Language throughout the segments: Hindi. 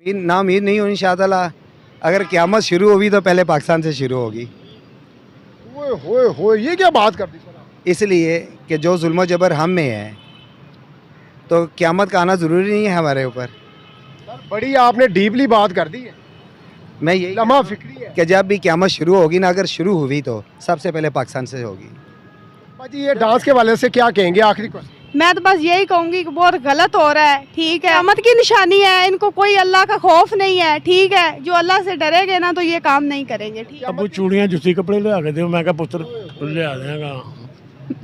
ना उम्मीद नहीं हो इंशाअल्लाह। अगर क़यामत शुरू होगी तो पहले पाकिस्तान से शुरू होगी, ओए होए होए, ये क्या बात कर दी सर आप? इसलिए कि जो जुल्म जबर हम में है तो क़यामत का आना ज़रूरी नहीं है हमारे ऊपर। सर बड़ी आपने डीपली बात कर दी है, मैं यही लम्हा फिक्री है। कि जब भी क़यामत शुरू होगी ना, अगर शुरू हुई तो सबसे पहले पाकिस्तान से होगी। जी ये डांस के वाले से क्या कहेंगे आखिरी क्वेश्चन? मैं तो बस यही कहूंगी कि बहुत गलत हो रहा है। ठीक है, क़यामत की निशानी है, इनको कोई अल्लाह का खौफ नहीं है। ठीक है, जो अल्लाह से डरेंगे ना तो ये काम नहीं करेंगे। ठीक है, अबू चूड़ियाँ जुत्ती कपड़े लिया के दो, मैं कहा पुत्र लिया देगा,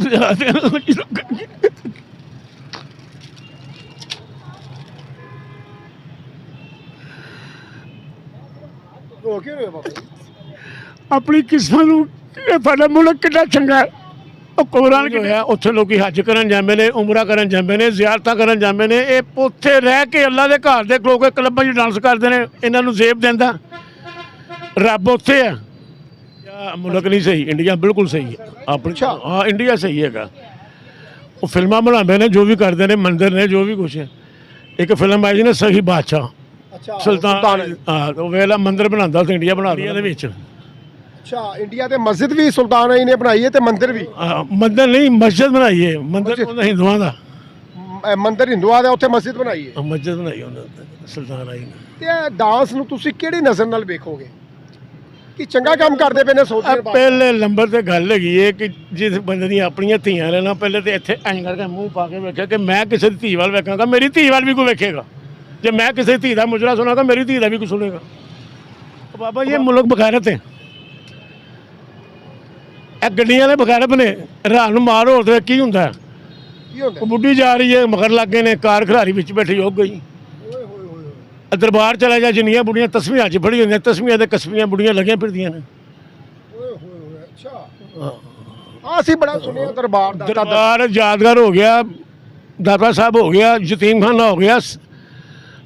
लिया देगा। रो क्यों रहे हो बाबा जी? ਆਪਣੀ ਕਿਸਮਤ ਨੂੰ ਇਹ ਸਾਡਾ ਮੁਲਕ ਕਿੰਨਾ ਚੰਗਾ ਹੈ। ਉਹ ਕੁਰਾਨ ਜੋ ਹੈ ਉੱਥੇ ਲੋਕੀ ਹੱਜ ਕਰਨ ਜਾਂਦੇ ਨੇ, ਉਮਰਾ ਕਰਨ ਜਾਂਦੇ ਨੇ, ਜ਼ਿਆਰਤਾਂ ਕਰਨ ਜਾਂਦੇ ਨੇ। ਇਹ ਉੱਥੇ ਰਹਿ ਕੇ ਅੱਲਾ ਦੇ ਘਰ ਦੇ ਖਲੋ ਕੇ ਕਲੱਬਾਂ 'ਚ ਡਾਂਸ ਕਰਦੇ ਨੇ, ਇਹਨਾਂ ਨੂੰ ਜ਼ੇਬ ਦਿੰਦਾ ਰੱਬ ਉੱਥੇ ਹੈ। ਮੁਲਕ ਨਹੀਂ ਸਹੀ, ਇੰਡੀਆ ਬਿਲਕੁਲ ਸਹੀ ਹੈ ਆਪਣੀ। ਹਾਂ ਇੰਡੀਆ ਸਹੀ ਹੈਗਾ। ਉਹ ਫਿਲਮਾਂ ਬਣਾਉਂਦੇ ਨੇ, ਜੋ ਵੀ ਕਰਦੇ ਨੇ, ਮੰਦਰ ਨੇ, ਜੋ ਵੀ ਕੁਛ ਹੈ। ਇੱਕ ਫਿਲਮ ਆਈ ਸੀ ਨਾ ਸਹੀ ਬਾਦਸ਼ਾਹ, ਅੱਛਾ ਸੁਲਤਾਨ। ਹਾਂ ਉਹ ਵੇਲਾ ਮੰਦਰ ਬਣਾਉਂਦਾ ਸੀ, ਇੰਡੀਆ ਬਣਾ ਦਿੰਦਾ ਦੇ ਵਿੱਚ। ਅੱਛਾ ਇੰਡੀਆ ਤੇ ਮਸਜਿਦ ਵੀ ਸੁਲਤਾਨ ਆਈ ਨੇ ਬਣਾਈ ਹੈ ਤੇ ਮੰਦਿਰ ਵੀ। ਮੰਦਰ ਨਹੀਂ ਮਸਜਿਦ ਬਣਾਈ ਹੈ। ਮੰਦਰ ਉਹਨਾਂ ਹਿੰਦੂਆਂ ਦਾ, ਮੰਦਿਰ ਹਿੰਦੂਆਂ ਦਾ, ਉੱਥੇ ਮਸਜਿਦ ਬਣਾਈ ਹੈ। ਮਸਜਿਦ ਬਣਾਈ ਉਹਨਾਂ ਨੇ, ਸੁਲਤਾਨ ਆਈ ਨੇ। ਤੇ ਇਹ ਡਾਂਸ ਨੂੰ ਤੁਸੀਂ ਕਿਹੜੀ ਨਜ਼ਰ ਨਾਲ ਵੇਖੋਗੇ ਕਿ ਚੰਗਾ ਕੰਮ ਕਰਦੇ ਪਏ ਨੇ ਸੋਚਦੇ ਨੇ? ਪਹਿਲੇ ਨੰਬਰ ਤੇ ਗੱਲ ਹੈਗੀ ਹੈ ਕਿ ਜਿਸ ਬੰਦੇ ਦੀਆਂ ਆਪਣੀਆਂ ਧੀਆਂ ਨੇ ਨਾ, ਪਹਿਲੇ ਤੇ ਇੱਥੇ ਐਂ ਕਰਕੇ ਮੂੰਹ ਪਾ ਕੇ ਵੇਖਿਆ ਕਿ ਮੈਂ ਕਿਸੇ ਦੀ ਧੀ ਵੱਲ ਵੇਖਾਂਗਾ, ਮੇਰੀ ਧੀ ਵੱਲ ਵੀ ਕੋਈ ਵੇਖੇਗਾ। ਜੇ ਮੈਂ ਕਿਸੇ ਧੀ ਦਾ ਮੁਜਰਾ ਸੁਣਾਗਾ, ਮੇਰੀ ਧੀ ਦਾ ਵੀ ਕੋਈ ਸੁਣੇਗਾ। ਬਾਬਾ ਜੀ ਇਹ ਮੁਲਕ ਬਗੈਰਤ ਹੈ। ਇਹ ਗੱਡੀਆਂ ਦੇ ਬਗੈਰਤ ਨੇ। ਰਾਤ ਨੂੰ ਮਾਰ ਹੋਰ ਤੇ ਕੀ ਹੁੰਦਾ? ਕੀ ਹੁੰਦਾ? ਉਹ ਬੁੱਢੀ ਜਾ ਰਹੀ ਹੈ, ਮਗਰ ਲੱਗ ਗਏ ਨੇ, ਕਾਰ ਖਿਲਾਰੀ ਵਿੱਚ ਬੈਠੀ ਹੋ ਗਈ। ਓਏ ਹੋਏ ਹੋਏ ਦਰਬਾਰ ਚਲਾ ਜਾ, ਜਿੰਨੀਆਂ ਬੁੜੀਆਂ ਤਸਵੀਆਂ 'ਚ ਫੜੀ ਹੁੰਦੀਆਂ, ਤਸਵੀਆਂ ਤੇ ਕਸਬੀਆਂ ਬੁੜੀਆਂ ਲੱਗੀਆਂ ਫਿਰਦੀਆਂ ਨੇ। ਹੋਏ ਹੋਏ। ਅੱਛਾ ਹਾਂ ਅਸੀਂ ਬੜਾ ਸੁਣਿਆ ਦਰਬਾਰ ਦਾ। ਦਰਬਾਰ ਯਾਦਗਾਰ ਹੋ ਗਿਆ, ਦਾਤਾ ਸਾਹਿਬ ਹੋ ਗਿਆ, ਯਤੀਮਖਾਨਾ ਹੋ ਗਿਆ,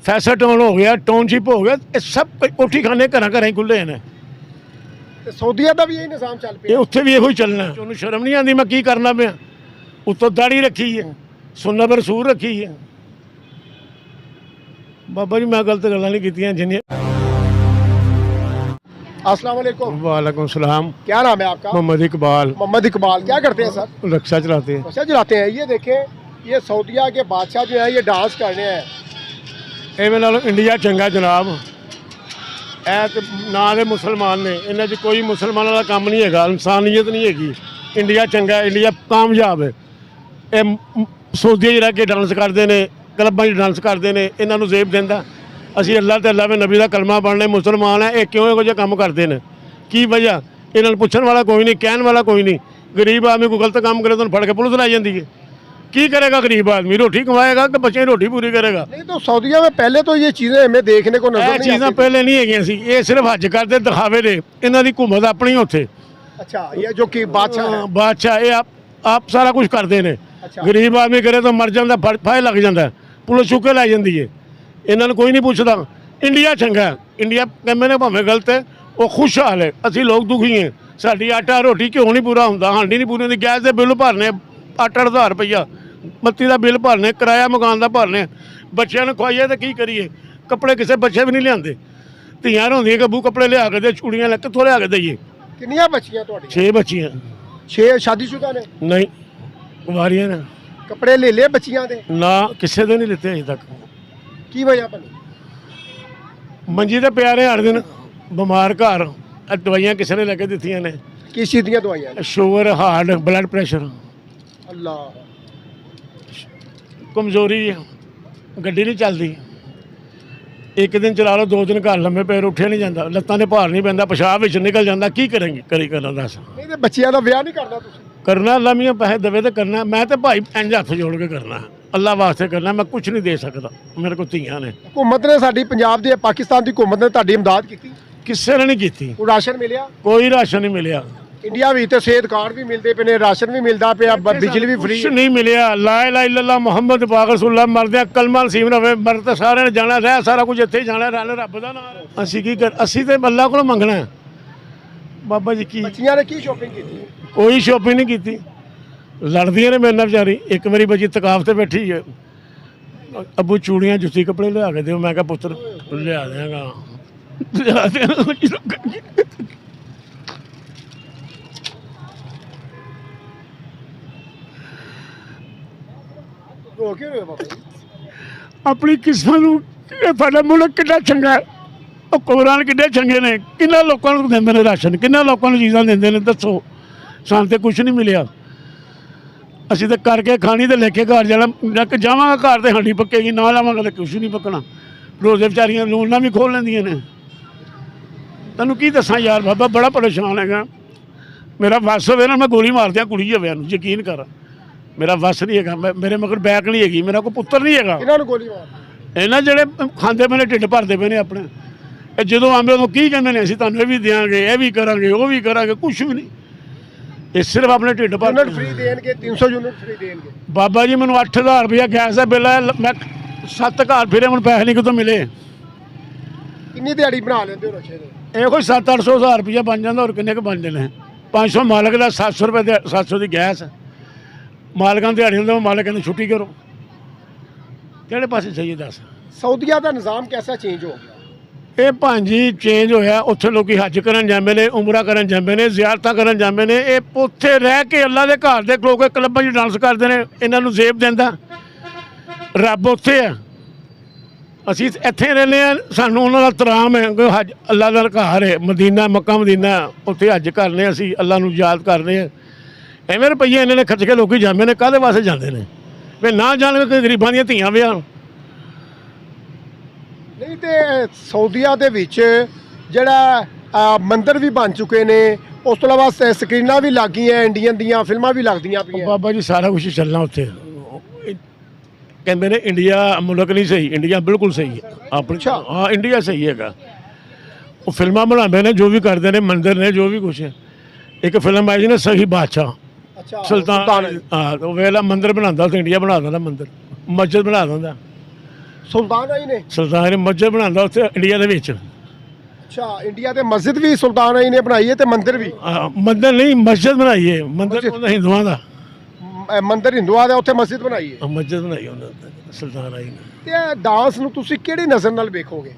ਫੈਸਲ ਟਾਊਨ ਹੋ ਗਿਆ, ਟਾਊਨਸ਼ਿਪ ਹੋ ਗਿਆ। ਇਹ ਸਭ ਕੋਠੀ ਖਾਨੇ ਘਰਾਂ ਘਰਾਂ ਹੀ ਖੁੱਲ੍ਹੇ ਨੇ। ਤੇ ਸਊਦੀਆ ਦਾ ਵੀ ਇਹੀ ਨਿਜ਼ਾਮ ਚੱਲ ਇਹ ਪਿਆ। ਉੱਥੇ ਵੀ ਇਹੋ ਹੀ ਚੱਲਣਾ। ਉਹਨੂੰ ਸ਼ਰਮ ਨਹੀਂ ਆਉਂਦੀ ਮੈਂ ਕੀ ਕਰਨਾ ਪਿਆ? ਉੱਤੋਂ ਦਾੜੀ ਰੱਖੀ ਹੈ, ਸੁੰਨਤ ਰਸੂਲ ਰੱਖੀ ਹੈ। ਬਾਬਾ ਜੀ ਮੈਂ ਗਲਤ ਗੱਲਾਂ ਨਹੀਂ ਕੀਤੀਆਂ ਜਿੰਨੀਆਂ। अस्सलाम वालेकुम। वालेकुम सलाम। क्या नाम है आपका? मोहम्मद इकबाल। मोहम्मद इकबाल। क्या करते हैं सर? रक्षा चलाते हैं। अच्छा चलाते हैं। ये देखें, ये सऊदिया के बादशाह जो है ये डांस कर रहे हैं। ਇਵੇਂ ਨਾਲੋਂ ਇੰਡੀਆ ਚੰਗਾ ਜਨਾਬ। ਇਹ ਤੇ ਨਾਂ ਦੇ ਮੁਸਲਮਾਨ ਨੇ, ਇਹਨਾਂ 'ਚ ਕੋਈ ਮੁਸਲਮਾਨਾਂ ਦਾ ਕੰਮ ਨਹੀਂ ਹੈਗਾ, ਇਨਸਾਨੀਅਤ ਨਹੀਂ ਹੈਗੀ। ਇੰਡੀਆ ਚੰਗਾ, ਇੰਡੀਆ ਕਾਮਯਾਬ ਹੈ। ਇਹ ਸਊਦੀ 'ਚ ਰਹਿ ਕੇ ਡਾਂਸ ਕਰਦੇ ਨੇ, ਕਲੱਬਾਂ 'ਚ ਡਾਂਸ ਕਰਦੇ ਨੇ, ਇਹਨਾਂ ਨੂੰ ਜ਼ੇਬ ਦਿੰਦਾ। ਅਸੀਂ ਅੱਲਾ ਤੇ ਅੱਲਾ ਦੇ ਨਬੀ ਦਾ ਕਲਮਾ ਪੜ੍ਹਨੇ ਮੁਸਲਮਾਨ ਹੈ। ਇਹ ਕਿਉਂ ਇਹੋ ਜਿਹੇ ਕੰਮ ਕਰਦੇ ਨੇ? ਕੀ ਵਜ੍ਹਾ? ਇਹਨਾਂ ਨੂੰ ਪੁੱਛਣ ਵਾਲਾ ਕੋਈ ਨਹੀਂ, ਕਹਿਣ ਵਾਲਾ ਕੋਈ ਨਹੀਂ। ਗਰੀਬ ਆਦਮੀ ਕੋਈ ਗਲਤ ਕੰਮ ਕਰੇ ਤਾਂ ਫੜ ਕੇ ਪੁਲਿਸ ਲੈ ਜਾਂਦੀ ਹੈ। ਕੀ ਕਰੇਗਾ ਗਰੀਬ ਆदमी? रोटी कमाएगा कि बच्चे रोटी पूरी करेगा? नहीं तो सऊदिया में पहले तो ये चीजें हमें देखने को नजर ਇਹ नहीं ਚੀਜ਼ਾਂ आती। ਪਹਿਲੇ ਨਹੀਂ ਹੈਗੀਆਂ ਸੀ। ਇਹ ਸਿਰਫ ਹੱਜ ਕਰਦੇ ਦਿਖਾਵੇ ਦੇ। ਇਹਨਾਂ ਦੀ ਹਕੂਮਤ ਆਪਣੀ ਉੱਥੇ अच्छा ये जो कि बादशाह है। ਬਾਦਸ਼ਾਹ ਇਹ ਆਪ ਸਾਰਾ ਕੁਝ ਕਰਦੇ ਨੇ। ਅੱਛਾ। ਗਰੀਬ ਆਦਮੀ ਕਰੇ ਤਾਂ ਮਰ ਜਾਂਦਾ, ਫਾਇ ਲੱਗ ਜਾਂਦਾ, ਪੁਲਿਸ ਚੁੱਕ ਕੇ ਲੈ ਜਾਂਦੀ ਹੈ। ਇਹਨਾਂ ਨੂੰ ਕੋਈ ਨਹੀਂ ਪੁੱਛਦਾ। ਇੰਡੀਆ ਚੰਗਾ ਹੈ। ਇੰਡੀਆ ਕਹਿੰਦੇ ਨੇ ਭਾਵੇਂ ਗਲਤ ਹੈ, ਉਹ ਖੁਸ਼ਹਾਲ ਹੈ। ਅਸੀਂ ਲੋਕ ਦੁਖੀ ਹਾਂ। ਸਾਡੀ ਆਟਾ ਰੋਟੀ ਕਿਉਂ ਨਹੀਂ ਪੂਰਾ ਹੁੰਦਾ? ਹਾਂਡੀ ਨਹੀਂ ਪੂਰੀ ਹੁੰਦੀ। ਗੈਸ ਦੇ ਬਿੱਲ ਭਰਨੇ 8-1000 ਰੁਪਈਆ, ਬੱਤੀ ਦਾ ਬਿੱਲ ਭਰਨੇ, ਕਿਰਾਇਆ ਮਕਾਨ ਦਾ ਭਰਨੇ, ਬੱਚਿਆਂ ਨੂੰ ਖਵਾਈਏ ਤਾਂ ਕੀ ਕਰੀਏ? ਕੱਪੜੇ ਕਿਸੇ ਬੱਚੇ ਵੀ ਨਹੀਂ ਲਿਆਂਦੇ। ਧੀਆਂ ਰੋਂਦੀਆਂ ਕਿ ਬੂ ਕੱਪੜੇ ਲਿਆ ਕੇ ਦੇ, ਚੂੜੀਆਂ ਲੈ ਕਿੱਥੋਂ ਲਿਆ ਕੇ ਦਈਏ? कितनियां बच्चियां ਤੁਹਾਡੀ? 6 ਬੱਚੀਆਂ। 6 शादीशुदा ने? ਨਹੀਂ ਕੁਵਾਰੀਆਂ ਨੇ। कपड़े ले लिए बच्चियां दे? ਨਾ ਕਿਸੇ ਦੇ ਨਹੀਂ ਲਿੱਤੇ ਅਜੇ ਤੱਕ। की वजह बनी? ਮੰਜੀ ਤੇ ਪਿਆਰੇ ਹਰ ਦਿਨ ਬਿਮਾਰ ਘਰ। ਦਵਾਈਆਂ ਕਿਸੇ ਨੇ ਲੈ ਕੇ ਦਿੱਤੀਆਂ ਨੇ। किस चीज ਦੀਆਂ ਦਵਾਈਆਂ ਨੇ? ਸ਼ੂਗਰ, ਹਾਰਟ, ਬਲੱਡ ਪ੍ਰੈਸ਼ਰ, अल्लाह। ਕਮਜ਼ੋਰੀ, ਗੱਡੀ ਨਹੀਂ ਚੱਲਦੀ। ਇੱਕ ਦਿਨ ਚਲਾ ਲਓ, 2 ਦਿਨ ਘਰ ਲੰਮੇ ਪਏ, ਉੱਠਿਆ ਨਹੀਂ ਜਾਂਦਾ, ਲੱਤਾਂ ਦੇ ਭਾਰ ਨਹੀਂ ਪੈਂਦਾ, ਪਿਸ਼ਾਬ ਵਿੱਚ ਨਿਕਲ ਜਾਂਦਾ। ਕੀ ਕਰਾਂਗੇ? ਕਰੀ ਕਰਨਾ ਦੱਸ। नहीं तो ਬੱਚਿਆਂ ਦਾ ਵਿਆਹ ਨਹੀਂ ਕਰਨਾ ਤੁਸੀਂ? ਕਰਨਾ ਅੱਲਾ ਮੀਆਂ ਪੈਸੇ ਦੇਵੇ ਤੇ ਕਰਨਾ। ਮੈਂ ਤੇ ਭਾਈ ਇੰਝ ਹੱਥ ਜੋੜ ਕੇ ਕਰਨਾ, ਅੱਲਾ ਵਾਸਤੇ ਕਰਨਾ। ਮੈਂ ਕੁਝ ਨਹੀਂ ਦੇ ਸਕਦਾ, ਮੇਰੇ ਕੋਲ ਧੀਆਂ ਨੇ। ਹਕੂਮਤ ਨੇ ਸਾਡੀ ਪੰਜਾਬ ਦੀ, ਪਾਕਿਸਤਾਨ ਦੀ ਹਕੂਮਤ ਨੇ ਤੁਹਾਡੀ ਇਮਦਾਦ ਕੀਤੀ? ਕਿਸੇ ਨੇ ਨਹੀਂ ਕੀਤੀ। ਕੋਈ ਰਾਸ਼ਨ ਮਿਲਿਆ? ਕੋਈ ਰਾਸ਼ਨ ਨਹੀਂ ਮਿਲਿਆ। ਇੰਡੀਆ ਵੀ ਤੇ ਸਿਹਤ ਕਾਰਡ ਵੀ ਮਿਲਦੇ ਪਏ ਨੇ, ਰਾਸ਼ਨ ਵੀ ਮਿਲਦਾ ਪਿਆ, ਬਿਜਲੀ ਵੀ ਫ੍ਰੀ। ਕੁਛ ਨਹੀਂ ਮਿਲਿਆ। ਲਾ ਇਲਾਹਾ ਇल्लल्लाह ਮੁਹੰਮਦ ਪਾਕ ਰਸੂਲullah ਮਰਦਿਆਂ ਕਲਮਾ ਨਸੀਬ ਨਾ ਹੋਵੇ। ਮਰ ਤਾਂ ਸਾਰਿਆਂ ਨੇ ਜਾਣਾ, ਰਹਿ ਸਾਰਾ ਕੁਝ ਇੱਥੇ ਹੀ ਜਾਣਾ। ਰੱਬ ਦਾ ਨਾਮ। ਅਸੀਂ ਕੀ ਕਰ? ਅਸੀਂ ਤੇ ਅੱਲਾ ਕੋਲੋਂ ਮੰਗਣਾ ਹੈ। ਬਾਬਾ ਜੀ ਕੀ ਬੱਚੀਆਂ ਨੇ ਕੀ ਸ਼ੋਪਿੰਗ ਕੀਤੀ? ਕੋਈ ਸ਼ੋਪਿੰਗ ਨਹੀਂ ਕੀਤੀ। ਲੜਦੀਆਂ ਨੇ ਮੇਰੇ ਨਾਲ ਵਿਚਾਰੀ। ਇੱਕ ਮੇਰੀ ਬੱਚੀ ਤਕਾਫ ਤੇ ਬੈਠੀ ਹੈ, अबू चूड़ियाँ जुत्ती कपड़े लिया के दो। मैं कहा पुत्र लिया देंगा, लिया देंगा। रो क्यों रहे हो बाबा जी? अपनी किस्मत ਨੂੰ ਇਹ ਸਾਡਾ ਮੁਲਕ ਕਿੰਨਾ ਚੰਗਾ ਹੈ, ਉਹ ਕੁਮਰਾਨ ਕਿੰਨੇ ਚੰਗੇ ਨੇ, ਕਿੰਨਾ ਲੋਕਾਂ ਨੂੰ ਦਿੰਦੇ ਨੇ ਰਾਸ਼ਨ, ਕਿੰਨਾ ਲੋਕਾਂ ਨੂੰ ਚੀਜ਼ਾਂ ਦਿੰਦੇ ਨੇ। ਦੱਸੋ ਸਾਨੂੰ ਤੇ ਕੁਝ ਨਹੀਂ ਮਿਲਿਆ। ਅਸੀਂ ਤਾਂ ਕਰਕੇ ਖਾਣੀ ਤੇ ਲੈ ਕੇ ਘਰ ਜਾਣਾ, ਜਦ ਜਾਵਾਂਗਾ ਘਰ ਤੇ ਹਾਂਡੀ ਪੱਕੇਗੀ, ਨਾ ਲਾਵਾਂਗਾ ਤਾਂ ਕੁਝ ਨਹੀਂ ਪੱਕਣਾ। ਰੋਜ਼ੇ ਵਿਚਾਰੀਆਂ ਲੂਣਾ ਵੀ ਖੋਲ ਲੈਂਦੀਆਂ ਨੇ। ਤੈਨੂੰ ਕੀ ਦੱਸਾਂ ਯਾਰ ਬਾਬਾ, ਬੜਾ ਪਰੇਸ਼ਾਨ ਹੈਗਾ। ਮੇਰਾ ਵੱਸ ਹੋਵੇ ਨਾ ਮੈਂ ਗੋਲੀ ਮਾਰ ਦਿਆਂ ਕੁੜੀ ਜਾਵੇ ਨੂੰ, ਯਕੀਨ ਕਰ। ਮੇਰਾ ਵੱਸ ਨਹੀਂ ਹੈਗਾ, ਮੇਰੇ ਮਗਰ ਬੈਕ ਨਹੀਂ ਹੈਗੀ, ਮੇਰਾ ਕੋਈ ਪੁੱਤਰ ਨਹੀਂ ਹੈਗਾ। ਇਹਨਾਂ ਨੂੰ ਗੋਲੀ ਮਾਰ ਇਹਨਾਂ ਜਿਹੜੇ ਖਾਂਦੇ ਪਏ ਨੇ, ਢਿੱਡ ਭਰਦੇ ਪਏ ਨੇ ਆਪਣੇ। ਇਹ ਜਦੋਂ ਆਉਂਦੇ ਉਦੋਂ ਕੀ ਕਹਿੰਦੇ ਨੇ, ਅਸੀਂ ਤੁਹਾਨੂੰ ਇਹ ਵੀ ਦਿਆਂਗੇ, ਇਹ ਵੀ ਕਰਾਂਗੇ, ਉਹ ਵੀ ਕਰਾਂਗੇ, ਕੁਛ ਵੀ ਨਹੀਂ। ਇਹ ਸਿਰਫ ਆਪਣੇ ਢਿੱਡ ਭਰ ਯੂਨਿਟ ਫ੍ਰੀ ਦੇਣਗੇ, 300 ਯੂਨਿਟ ਫ੍ਰੀ ਦੇਣਗੇ। ਬਾਬਾ ਜੀ ਮੈਨੂੰ 8000 ਰੁਪਇਆ ਗੈਸ ਦਾ ਬਿੱਲ ਹੈ, ਮੈਂ 7 ਘਰ ਫਿਰੇ, ਮੈਨੂੰ ਪੈਸੇ ਨਹੀਂ ਕਿਤੋਂ ਮਿਲੇ। ਕਿੰਨੀ ਦਿਹਾੜੀ ਬਣਾ ਲੈਂਦੇ ਹੋ ਰਛੇ ਦੇ? ਇਹ ਕੋਈ 700-800 ਰੁਪਇਆ ਬਣ ਜਾਂਦਾ, ਹੋਰ ਕਿੰਨੇ ਕੁ ਬਣਦੇ ਨੇ। 500 ਮਾਲਕ ਦਾ, 700 ਰੁਪਏ 700 ਦੀ ਗੈਸ। ਮਾਲਕਾਂ ਦਿਹਾੜੀ ਹੁੰਦਾ, ਮਾਲਕ ਕਹਿੰਦੇ ਛੁੱਟੀ ਕਰੋ। ਕਿਹੜੇ ਪਾਸੇ ਸਹੀ ਦੱਸ। ਸਾਊਦੀਆ ਦਾ ਨਿਜ਼ਾਮ ਕੈਸਾ ਚੇਂਜ ਹੋ ਗਿਆ? ਇਹ ਭਾਂਜੀ ਚੇਂਜ ਹੋਇਆ। ਉੱਥੇ ਲੋਕੀ ਹੱਜ ਕਰਨ ਜਾਂਦੇ ਨੇ, ਉਮਰਾ ਕਰਨ ਜਾਂਦੇ ਨੇ, ਜ਼ਿਆਰਤਾਂ ਕਰਨ ਜਾਂਦੇ ਨੇ। ਇਹ ਉੱਥੇ ਰਹਿ ਕੇ ਅੱਲਾ ਦੇ ਘਰ ਦੇ ਲੋਕ ਕਲੱਬਾਂ 'ਚ ਡਾਂਸ ਕਰਦੇ ਨੇ, ਇਹਨਾਂ ਨੂੰ ਜ਼ੇਬ ਦਿੰਦਾ ਰੱਬ ਉੱਥੇ ਆ। ਅਸੀਂ ਇੱਥੇ ਰਹਿੰਦੇ ਹਾਂ, ਸਾਨੂੰ ਉਹਨਾਂ ਦਾ ਤਰਾਮ ਹੈ ਕਿ ਹੱਜ ਅੱਲਾ ਦਾ ਘਰ ਹੈ, ਮਦੀਨਾ, ਮੱਕਾ ਮਦੀਨਾ, ਉੱਥੇ ਹੱਜ ਕਰਨੇ, ਅਸੀਂ ਅੱਲਾ ਨੂੰ ਯਾਦ ਕਰਦੇ ਹਾਂ। ਐਵੇਂ ਰੁਪਈਏ ਇਹਨਾਂ ਨੇ ਖਰਚ ਕੇ ਲੋਕੀ ਜਾਂਦੇ ਨੇ, ਕਾਹਦੇ ਵਾਸਤੇ ਜਾਂਦੇ ਨੇ? ਵੀ ਨਾ ਜਾਣ ਕੋਈ ਗਰੀਬਾਂ ਦੀਆਂ ਧੀਆਂ ਵਿਆਹ। ਨਹੀਂ ਤੇ ਸਾਊਦੀਆ ਦੇ ਵਿੱਚ ਜਿਹੜਾ ਮੰਦਿਰ ਵੀ ਬਣ ਚੁੱਕੇ ਨੇ, ਉਸ ਤੋਂ ਇਲਾਵਾ ਸਕਰੀਨਾਂ ਵੀ ਲੱਗ ਗਈਆਂ, ਇੰਡੀਅਨ ਦੀਆਂ ਫਿਲਮਾਂ ਵੀ ਲੱਗਦੀਆਂ ਪਈਆਂ। ਬਾਬਾ ਜੀ ਸਾਰਾ ਕੁਝ ਚੱਲਣਾ ਉੱਥੇ। ਕਹਿੰਦੇ ਨੇ ਇੰਡੀਆ ਮੁਲਕ ਨਹੀਂ ਸਹੀ, ਇੰਡੀਆ ਬਿਲਕੁਲ ਸਹੀ ਹੈ ਆਪਣੀ। ਹਾਂ ਇੰਡੀਆ ਸਹੀ ਹੈਗਾ। ਉਹ ਫਿਲਮਾਂ ਬਣਾਉਂਦੇ ਨੇ, ਜੋ ਵੀ ਕਰਦੇ ਨੇ, ਮੰਦਿਰ ਨੇ, ਜੋ ਵੀ ਕੁਛ ਹੈ। ਇੱਕ ਫਿਲਮ ਆਈ ਸੀ ਨਾ ਸਹੀ ਬਾਦਸ਼ਾਹ, ਸੁਲਤਾਨ। ਹਾਂ ਉਹ ਵੇਲਾ ਮੰਦਿਰ ਬਣਾਉਂਦਾ ਉੱਥੇ, ਇੰਡੀਆ ਬਣਾ ਦਿੰਦਾ ਮੰਦਿਰ, ਮਸਜਿਦ ਬਣਾ ਦਿੰਦਾ। ਸੁਲਤਾਨ ਆਈ ਨੇ? ਸੁਲਤਾਨ ਨੇ ਮਸਜਿਦ ਬਣਾਉਂਦਾ ਉੱਥੇ ਇੰਡੀਆ ਦੇ ਵਿੱਚ। ਅੱਛਾ, ਇੰਡੀਆ ਦੇ ਮਸਜਿਦ ਵੀ ਸੁਲਤਾਨ ਆਈ ਨੇ ਬਣਾਈ ਹੈ ਤੇ ਮੰਦਿਰ ਵੀ? ਮੰਦਿਰ ਨਹੀਂ, ਮਸਜਿਦ ਬਣਾਈ ਹੈ। ਮੰਦਿਰ ਉਹਦਾ ਹਿੰਦੂਆਂ ਦਾ, ਮੰਦਿਰ ਹਿੰਦੂਆਂ ਦਾ, ਉੱਥੇ ਮਸਜਿਦ ਬਣਾਈ ਹੈ। ਮਸਜਿਦ ਬਣਾਈ ਉਹਨਾਂ ਸੁਲਤਾਨ ਆਈ ਨੇ। ਤੇ ਡਾਂਸ ਨੂੰ ਤੁਸੀਂ ਕਿਹੜੀ ਨਜ਼ਰ ਨਾਲ ਵੇਖੋਗੇ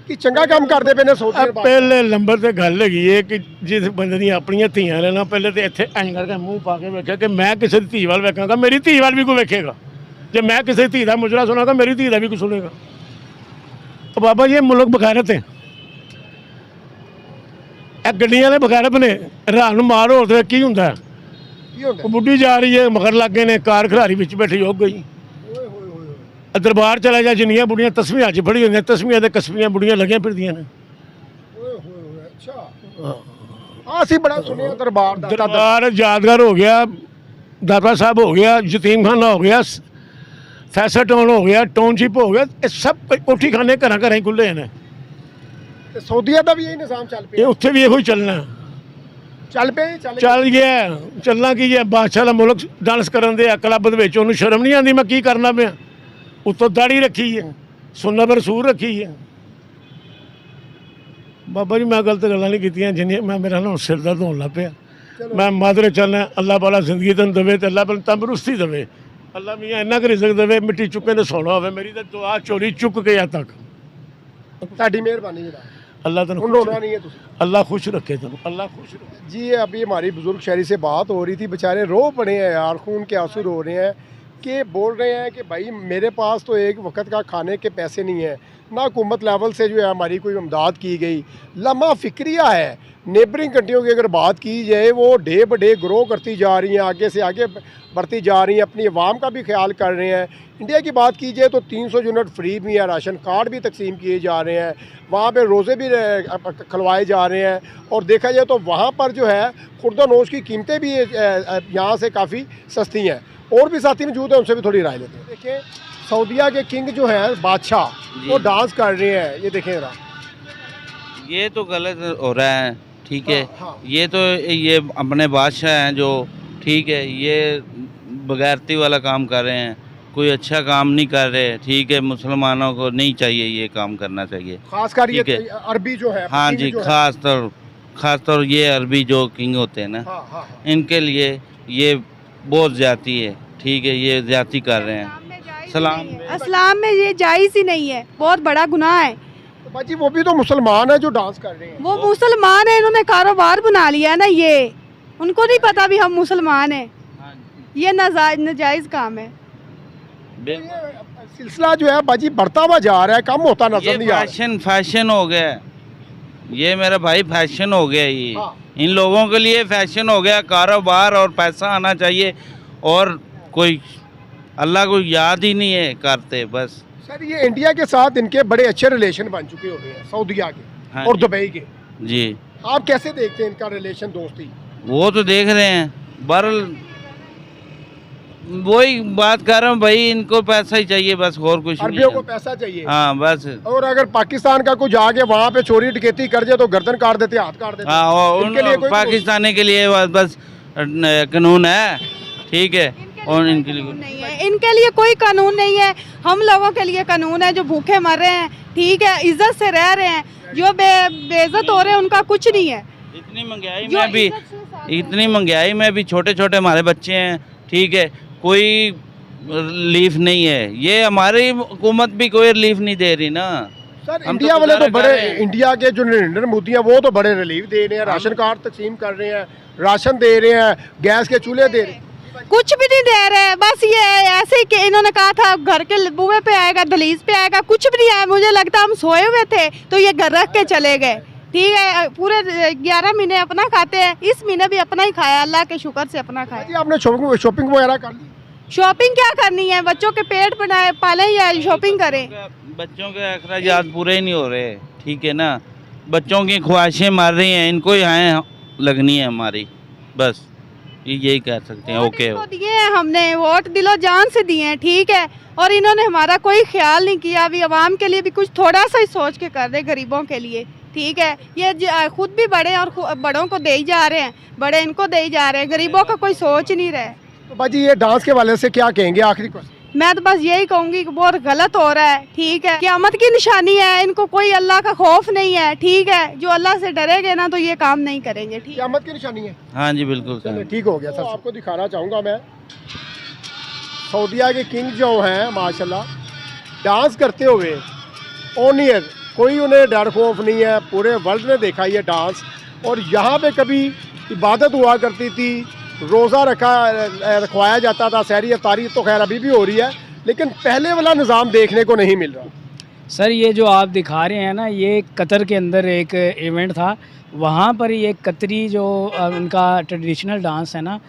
ਕਿ ਚੰਗਾ ਕੰਮ ਕਰਦੇ ਪਏ ਨੇ ਸਾਊਦੀ? ਪਹਿਲੇ ਨੰਬਰ ਤੇ ਗੱਲ ਹੈਗੀ ਹੈ ਕਿ ਜਿਸ ਬੰਦੇ ਦੀਆਂ ਆਪਣੀਆਂ ਧੀਆਂ ਲੈਣਾ, ਪਹਿਲੇ ਤੇ ਇੱਥੇ ਐਂ ਕਰਕੇ ਮੂੰਹ ਪਾ ਕੇ ਵੇਖਿਆ ਕਿ ਮੈਂ ਕਿਸੇ ਦੀ ਧੀ ਵੱਲ ਵੇਖਾਂਗਾ, ਮੇਰੀ ਧੀ ਵੱਲ ਵੀ ਕੋਈ ਵੇਖੇਗਾ। ਜੇ ਮੈਂ ਕਿਸੇ ਧੀ ਦਾ ਮੁਜਰਾ ਸੁਣਾਗਾ, ਮੇਰੀ ਧੀ ਦਾ ਵੀ ਕੋਈ ਸੁਣੇਗਾ। ਉਹ ਬਾਬਾ ਜੀ ਇਹ ਮੁਲਕ ਬਗੈਰਤ ਹੈ। ਇਹ ਗੱਡੀਆਂ ਦੇ ਬਗੈਰਤ ਨੇ। ਰਾਤ ਨੂੰ ਮਾਰ ਹੋਰ ਤੇ ਕੀ ਹੁੰਦਾ? ਕੀ ਹੁੰਦਾ? ਉਹ ਬੁੱਢੀ ਜਾ ਰਹੀ ਹੈ, ਮਗਰ ਲੱਗ ਗਏ ਨੇ, ਕਾਰ ਖਿਲਾਰੀ ਵਿੱਚ ਬੈਠੀ ਹੋ ਗਈ। ਦਰਬਾਰ ਚਲਾ ਜਾ, ਜਿੰਨੀਆਂ ਬੁੜੀਆਂ ਤਸਵੀਰਾਂ 'ਚ ਫੜੀ ਹੁੰਦੀਆਂ, ਤਸਵੀਰਾਂ ਦੇ ਕਸਬੀਆਂ ਬੁੜੀਆਂ ਲੱਗੀਆਂ ਫਿਰਦੀਆਂ ਨੇ। ਅੱਛਾ, ਅਸੀਂ ਬੜਾ ਸੁਣਿਆ ਦਰਬਾਰ ਦਾ। ਦਰਬਾਰ ਯਾਦਗਾਰ ਹੋ ਗਿਆ, ਦਾਤਾ ਸਾਹਿਬ ਹੋ ਗਿਆ, ਯਤੀਮਖਾਨਾ ਹੋ ਗਿਆ, ਫੈਸਲ ਟਾਊਨ ਹੋ ਗਿਆ, ਟਾਊਨਸ਼ਿਪ ਹੋ ਗਿਆ, ਇਹ ਸਭ ਕੋਠੀ ਖਾਨੇ ਘਰਾਂ ਘਰਾਂ ਹੀ ਖੁੱਲ੍ਹੇ ਨੇ। ਤੇ ਸਾਊਦੀਆ ਦਾ ਵੀ ਇਹ ਨਿਜ਼ਾਮ ਚੱਲ ਇਹ ਪਿਆ? ਉੱਥੇ ਵੀ ਇਹੋ ਹੀ ਚੱਲਣਾ। ਚੱਲ ਪਏ? ਚੱਲ ਗਿਆ। ਚੱਲਣਾ ਕੀ ਹੈ? ਬਾਦਸ਼ਾਹ ਦਾ ਮੁਲਕ ਡਾਂਸ ਕਰਨ ਦੇ ਆ ਕਲੱਬ ਦੇ ਵਿੱਚ, ਉਹਨੂੰ ਸ਼ਰਮ ਨਹੀਂ ਆਉਂਦੀ ਮੈਂ ਕੀ ਕਰਨਾ ਪਿਆ? ਉੱਤੋਂ ਦਾੜੀ ਰੱਖੀ ਹੈ, ਸੁੰਨਤ ਰਸੂਲ ਰੱਖੀ ਹੈ। ਬਾਬਾ ਜੀ ਮੈਂ ਗਲਤ ਗੱਲਾਂ ਨਹੀਂ ਕੀਤੀਆਂ ਜਿੰਨੀਆਂ, ਮੈਂ ਮੇਰਾ ਨਾ ਸਿਰ ਦਰਦ ਹੋਣ ਲੱਗ ਪਿਆ। ਮੈਂ ਮਾਦਰੇ ਚੱਲਣਾ, ਅੱਲਾਹ ਵਾਲਾ ਜ਼ਿੰਦਗੀ ਤੈਨੂੰ ਦੇਵੇ ਤੇ ਅੱਲਾਹ ਵਾਲਾ ਤੰਦਰੁਸਤੀ ਦੇਵੇ। ਅੱਲਾਹ ਮੀਆਂ ਇੰਨਾ ਕੁ ਰਿਜ਼ਕ ਦੇਵੇ, ਮਿੱਟੀ ਚੁੱਕੇ ਨੇ ਸੋਣਾ ਹੋਵੇ। ਮੇਰੀ ਤਾਂ ਦੁਆ ਚੋਰੀ ਚੁੱਕ ਕੇ ਅੱਜ ਤੱਕ। ਤੁਹਾਡੀ ਮਿਹਰਬਾਨੀ ਜਨਾਬ। अल्लाह तन रोना नहीं है तुझे। अल्लाह खुश रखे तुम, अल्लाह खुश रखे। जी अभी हमारी बुजुर्ग शहरी से बात हो रही थी, बेचारे रो पड़े हैं यार, खून के आंसू रो रहे हैं कि बोल रहे हैं कि भाई मेरे पास तो एक वक्त का खाने के पैसे नहीं है, ना हुकूमत लेवल से जो है हमारी कोई इमदाद की गई। लम्हा फिक्रिया है। नेबरिंग कंट्रियों की अगर बात की जाए, वो डे ब डे ग्रो करती जा रही हैं, आगे से आगे बढ़ती जा रही हैं, अपनी आवाम का भी ख्याल कर रहे हैं। इंडिया की बात की जाए तो 300 यूनिट फ्री भी है, राशन कार्ड भी तकसीम किए जा रहे हैं, वहाँ पे रोज़े भी खुलवाए जा रहे हैं। और देखा जाए तो वहाँ पर जो है खुर्दा-नोश की कीमतें भी यहाँ से काफ़ी सस्ती हैं। और भी साथी मौजूद हैं, उनसे भी थोड़ी राय लेते हैं। देखिए सऊदीया के किंग जो हैं बादशाह, वो डांस कर रहे हैं, ये देखें ज़रा। ये तो गलत हो रहा है, ठीक है। हाँ। ये तो ये अपने बादशाह हैं जो, ठीक है, ये बगैरती वाला काम कर रहे हैं, कोई अच्छा काम नहीं कर रहे, ठीक है। मुसलमानों को नहीं चाहिए ये काम करना चाहिए, खासकर ये ठीक है। अरबी जो है, हाँ किंग जी, जो है। खास तौर ये अरबी जो किंग होते हैं ना, हाँ, हाँ, हाँ। इनके लिए ये बहुत ज़्यादती है, ठीक है। ये ज़्यादती कर रहे हैं, सलाम इस्लाम में ये जायज़ ही नहीं है, बहुत बड़ा गुनाह है। तो बाजी वो भी तो मुसलमान है जो डांस कर रहे हैं। वो मुसलमान है, इन्होंने कारोबार बना लिया है ना, ये उनको नहीं पता भी हम मुसलमान हैं। हाँ, ये नाजायज़ काम है। बिल्कुल। सिलसिला जो है बाजी बढ़ता हुआ जा रहा है, कम होता नजर ये नहीं आ रहा। फैशन हो गया है। ये मेरा भाई फैशन हो गया ये। हाँ। इन लोगों के लिए फैशन हो गया, कारोबार और पैसा आना चाहिए, और कोई अल्लाह को याद ही नहीं है करते बस। सर ये इंडिया के साथ इनके बड़े अच्छे रिलेशन बन चुके हो गए हैं, सऊदीया के हाँ और जी। दुबई के। जी, आप कैसे देखते हैं इनका रिलेशन, दोस्ती? वो तो देख रहे हैं, बहरहाल वही बात कर रहा हूँ भाई, इनको पैसा ही चाहिए बस, और कुछ नहीं अरबियों को है। पैसा चाहिए। हाँ बस। और अगर पाकिस्तान का कुछ आगे वहाँ पे चोरी डकैती कर जाए तो गर्दन काट देते, हाथ काट देते। हाँ, और इनके लिए कोई पाकिस्तानी के लिए बस कानून है, ठीक है, और इनके लिए नहीं है, इनके लिए कोई कानून नहीं है। हम लोगों के लिए कानून है, जो भूखे मर रहे हैं, ठीक है, इज्जत से रह रहे हैं, जो बेइज्जत हो रहे हैं उनका कुछ नहीं है। इतनी महंगाई जो में भी, इज्जत से साथ इतनी महंगाई में भी छोटे छोटे हमारे बच्चे हैं, ठीक है, कोई रिलीफ नहीं है। ये हमारी हुकूमत भी कोई रिलीफ नहीं दे रही ना। सर हम इंडिया तो वाले तो गुजारा कर बड़े, रहे हैं। इंडिया के जो नरेंद्र मोदी हैं वो तो बड़े रिलीफ दे रहे हैं, राशन कार्ड तकसीम कर रहे हैं, राशन दे रहे हैं, गैस के चूल्हे दे रहे हैं। कुछ भी नहीं दे रहे, बस ये ऐसे ही कि इन्होंने कहा था घर के बुए पे आएगा, दलीज पे आएगा, कुछ भी नहीं आया। मुझे लगता हम सोए हुए थे तो ये घर रख के चले गए, ठीक है। पूरे 11 महीने अपना खाते हैं, इस महीने भी अपना ही खाया, अल्लाह के शुक्र से अपना खाया। जी आपने शॉपिंग वगैरह कर ली? शॉपिंग क्या करनी है, बच्चों के पेट बनाए पाले या शॉपिंग करें। बच्चों के अखराजात पूरे ही नहीं हो रहे, ठीक है ना, बच्चों की ख्वाहिशें मार रही हैं, इनको यहाँ लगनी है हमारी, बस यही कह सकते हैं। ओके, वोट इनको दिए हैं हमने, वोट दिलो जान से दिए हैं, ठीक है, और इन्होंने हमारा कोई ख्याल नहीं किया। अभी आवाम के लिए भी कुछ थोड़ा सा ही सोच के कर दे, गरीबों के लिए, ठीक है। ये खुद भी बड़े और बड़ों को दे ही जा रहे हैं, बड़े इनको दे ही जा रहे हैं, गरीबों का कोई सोच नहीं रहे। तो बाजी ये डांस के वाले से क्या कहेंगे, आखिरी क्वेश्चन? मैं तो बस यही कहूंगी कि बहुत गलत हो रहा है, ठीक है। क़यामत की निशानी है, इनको कोई अल्लाह का खौफ नहीं है, ठीक है। जो अल्लाह से डरेंगे ना तो ये काम नहीं करेंगे, ठीक है। क़यामत की निशानी है। हाँ जी बिल्कुल चलो सर। ठीक हो गया सर। तो आपको दिखाना चाहूँगा मैं, सऊदीया के किंग जो हैं माशाल्लाह डांस करते हुए ऑन ईयर, कोई उन्हें डर खौफ नहीं है। पूरे वर्ल्ड ने देखा ये डांस, और यहाँ पे कभी इबादत हुआ करती थी, रोज़ा रखवाया जाता था, सहरी अफ्तारी तो खैर अभी भी हो रही है, लेकिन पहले वाला निज़ाम देखने को नहीं मिल रहा। सर ये जो आप दिखा रहे हैं ना, ये कतर के अंदर एक इवेंट था, वहाँ पर ये कतरी जो उनका ट्रेडिशनल डांस है ना,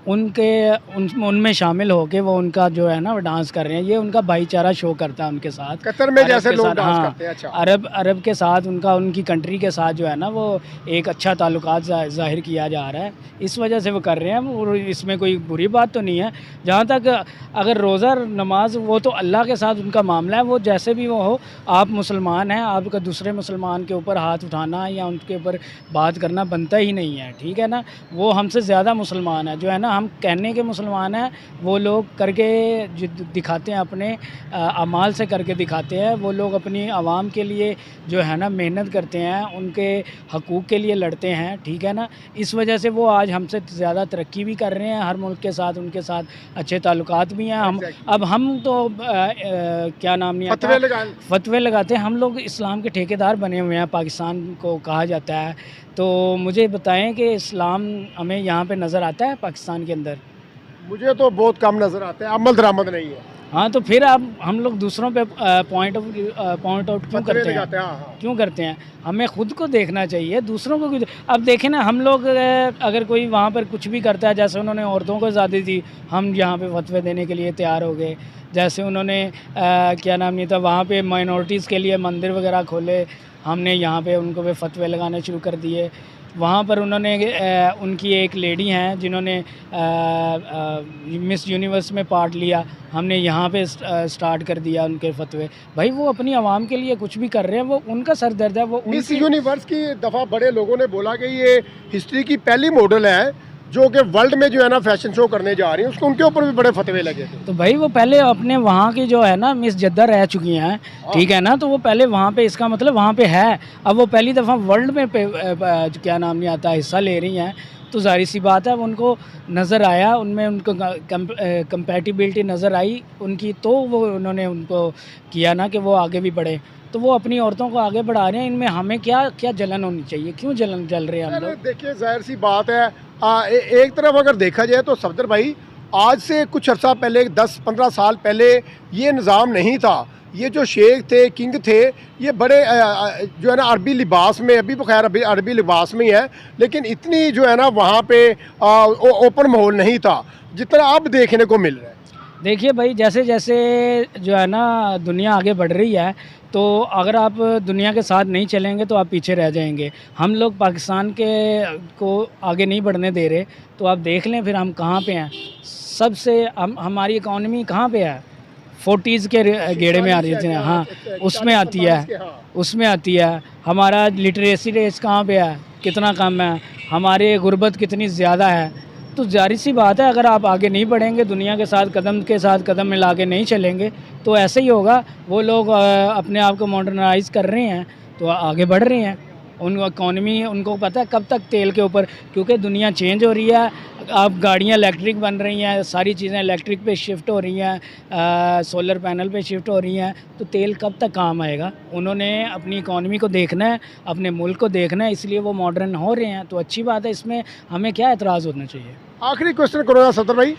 उनमें शामिल होके वो उनका जो है ना वो डांस कर रहे हैं। ये उनका भाईचारा शो करता है उनके साथ, कतर में अरब जैसे के लोग साथ, डांस हाँ, करते हैं। अच्छा, अरब के साथ उनका, उनकी कंट्री के साथ जो है ना वो एक अच्छा ताल्लुकात ज़ाहिर किया जा रहा है, इस वजह से वो कर रहे हैं। और इसमें कोई बुरी बात तो नहीं है। जहाँ तक अगर रोज़ा नमाज, वो तो अल्लाह के साथ उनका मामला है, वो जैसे भी वो हो। आप मुसलमान हैं, आपका दूसरे मुसलमान के ऊपर हाथ उठाना या उनके ऊपर बात करना बनता ही नहीं है, ठीक है ना। वो हमसे ज़्यादा मुसलमान है, जो है ना, हम कहने के मुसलमान हैं, वो लोग करके जो दिखाते हैं, अपने अमाल से करके दिखाते हैं। वो लोग अपनी आवाम के लिए जो है ना मेहनत करते हैं, उनके हकूक़ के लिए लड़ते हैं, ठीक है ना। इस वजह से वो आज हमसे ज़्यादा तरक्की भी कर रहे हैं, हर मुल्क के साथ उनके साथ अच्छे ताल्लुकात भी हैं। हम अब हम तो क्या नाम नहीं आता, फतवे लगाते हैं। हम लोग इस्लाम के ठेकेदार बने हुए हैं, पाकिस्तान को कहा जाता है। तो मुझे बताएं कि इस्लाम हमें यहाँ पे नज़र आता है पाकिस्तान के अंदर? मुझे तो बहुत कम नज़र आते हैं, अमल दरामद नहीं है। हाँ, तो फिर अब हम लोग दूसरों पे पॉइंट आउट क्यों करते हैं? क्यों करते हैं? हमें ख़ुद को देखना चाहिए, दूसरों को क्यों? अब देखें ना, हम लोग अगर कोई वहाँ पर कुछ भी करता है, जैसे उन्होंने औरतों को आज़ादी दी, हम यहाँ पे फतवे देने के लिए तैयार हो गए। जैसे उन्होंने क्या नाम नहीं था, वहाँ पे माइनॉरिटीज़ के लिए मंदिर वगैरह खोले, हमने यहाँ पे उनको पे फतवे लगाने शुरू कर दिए। वहाँ पर उन्होंने उनकी एक लेडी हैं जिन्होंने मिस यूनिवर्स में पार्ट लिया, हमने यहाँ पे स्टार्ट कर दिया उनके फतवे। भाई वो अपनी आवाम के लिए कुछ भी कर रहे हैं, वो उनका सरदर्द है। वो मिस यूनिवर्स की दफ़ा बड़े लोगों ने बोला कि ये हिस्ट्री की पहली मॉडल है जो कि वर्ल्ड में जो है ना फैशन शो करने जा रही है, उसको उनके ऊपर भी बड़े फतवे लगे थे। तो भाई वो पहले अपने वहाँ की जो है ना मिस जद्दा रह चुकी हैं, ठीक है ना, तो वो पहले वहाँ पे, इसका मतलब वहाँ पे है। अब वो पहली दफ़ा वर्ल्ड में क्या नाम नहीं आता हिस्सा ले रही हैं, तो जाहिर सी बात है उनको नज़र आया, उनमें उनको कंपैटिबिलिटी नज़र आई उनकी, तो वो उन्होंने उनको किया ना कि वो आगे भी बढ़े। तो वो अपनी औरतों को आगे बढ़ा रहे हैं, इनमें हमें क्या क्या जलन होनी चाहिए, क्यों जलन जल रहे हैं हम लोग? देखिए जाहिर सी बात है, एक तरफ अगर देखा जाए तो सफदर भाई आज से कुछ अर्सा पहले 10-15 साल पहले ये निज़ाम नहीं था। ये जो शेख थे, किंग थे, ये बड़े जो है ना अरबी लिबास में, अभी बखैर अरबी लिबास में ही है, लेकिन इतनी जो है ना वहाँ पे ओपन माहौल नहीं था जितना अब देखने को मिल रहा है। देखिए भाई, जैसे जैसे जो है ना दुनिया आगे बढ़ रही है, तो अगर आप दुनिया के साथ नहीं चलेंगे तो आप पीछे रह जाएंगे। हम लोग पाकिस्तान के को आगे नहीं बढ़ने दे रहे, तो आप देख लें फिर हम कहाँ पे हैं। सबसे हमारी इकॉनमी कहाँ पे है, 40s के गेड़े में आ रही है। हाँ, उसमें आती है, उसमें आती है। हमारा लिटरेसी रेट कहाँ पे है, कितना कम है, हमारे गुर्बत कितनी ज़्यादा है। तो जाहिर सी बात है, अगर आप आगे नहीं बढ़ेंगे, दुनिया के साथ कदम मिला के नहीं चलेंगे, तो ऐसे ही होगा। वो लोग अपने आप को मॉडर्नाइज़ कर रहे हैं तो आगे बढ़ रहे हैं। उन इकॉनमी, उनको पता है कब तक तेल के ऊपर, क्योंकि दुनिया चेंज हो रही है। अब गाड़ियाँ इलेक्ट्रिक बन रही हैं, सारी चीज़ें इलेक्ट्रिक पे शिफ्ट हो रही हैं, सोलर पैनल पे शिफ्ट हो रही हैं, तो तेल कब तक काम आएगा? उन्होंने अपनी इकॉनमी को देखना है, अपने मुल्क को देखना है, इसलिए वो मॉडर्न हो रहे हैं। तो अच्छी बात है, इसमें हमें क्या एतराज़ होना चाहिए? आखिरी क्वेश्चन करूँगा सदर भाई,